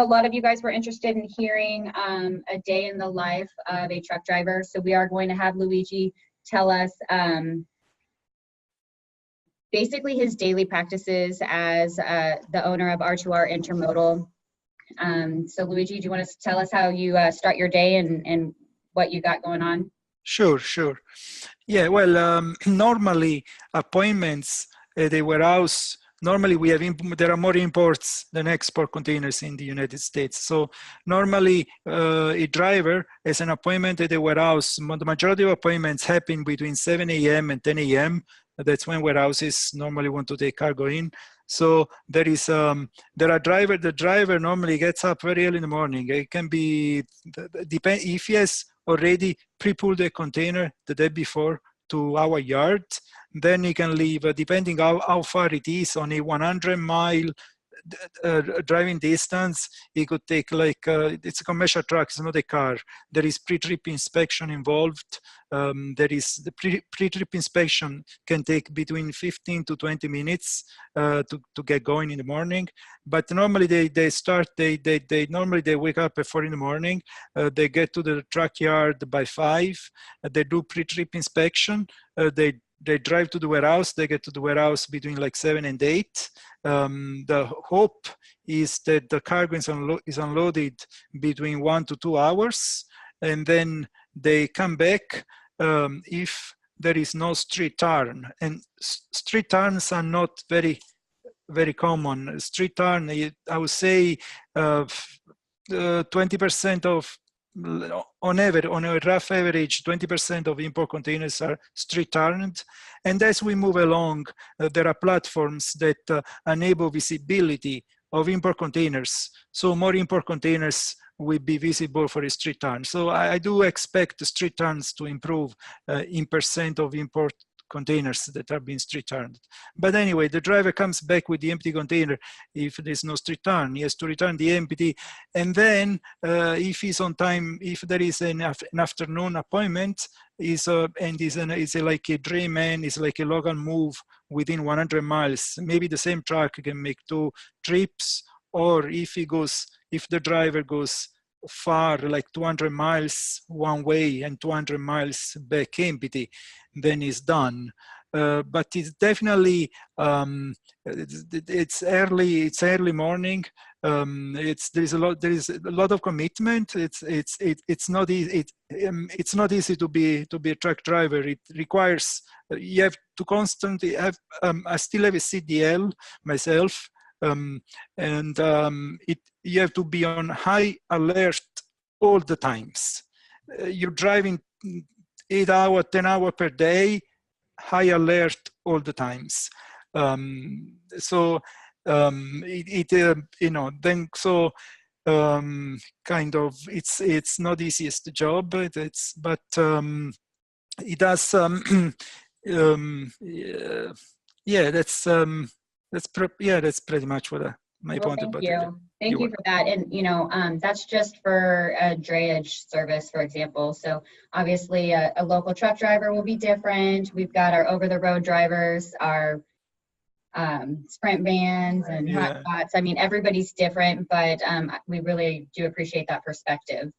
know a lot of you guys were interested in hearing a day in the life of a truck driver. So we are going to have Luigi tell us basically his daily practices as the owner of R2R Intermodal. So Luigi, do you want to tell us how you start your day and what you got going on? Sure. Yeah, well, normally appointments at the warehouse, normally we have there are more imports than export containers in the United States. So normally a driver has an appointment at the warehouse. The majority of appointments happen between 7 a.m. and 10 a.m. That's when warehouses normally want to take cargo in. So there are the driver normally gets up very early in the morning. It can be, if he has already pre-pulled a container the day before to our yard, then he can leave, depending how far it is, on a 100-mile driving distance. He could take it's a commercial truck, it's not a car. There is pre-trip inspection involved. There is the pre-trip inspection can take between 15 to 20 minutes to get going in the morning. But normally they normally they wake up at 4 in the morning. They get to the truck yard by 5. They do pre-trip inspection. They drive to the warehouse. They get to the warehouse between like 7 and 8. The hope is that the cargo is unloaded between 1 to 2 hours, and then they come back if there is no street turn. And street turns are not very common. Street turn, I would say 20% of, on a rough average, 20% of import containers are street turned. And as we move along, there are platforms that enable visibility of import containers. So more import containers will be visible for a street turn. So I do expect the street turns to improve in percent of import containers that are being street turned. But anyway, the driver comes back with the empty container. If there's no street turn, he has to return the empty. And then if he's on time, if there is an afternoon appointment, is like a drayman, is like a local move within 100 miles. Maybe the same truck can make 2 trips, or if the driver goes far, like 200 miles one way and 200 miles back empty, then it's done. But it's definitely it's early morning. There is a lot of commitment. It's not easy. It's not easy to be a truck driver. It requires you have to constantly have. I still have a CDL myself. You have to be on high alert all the times. You're driving 8 hours, 10 hours per day, high alert all the times. Kind of it's not easiest job, but it does. Yeah, that's pretty much what my point about it. Thank you for that. And that's just for a drayage service, for example. So obviously a local truck driver will be different. We've got our over-the-road drivers, our sprint vans and hotspots. I mean, everybody's different, but we really do appreciate that perspective.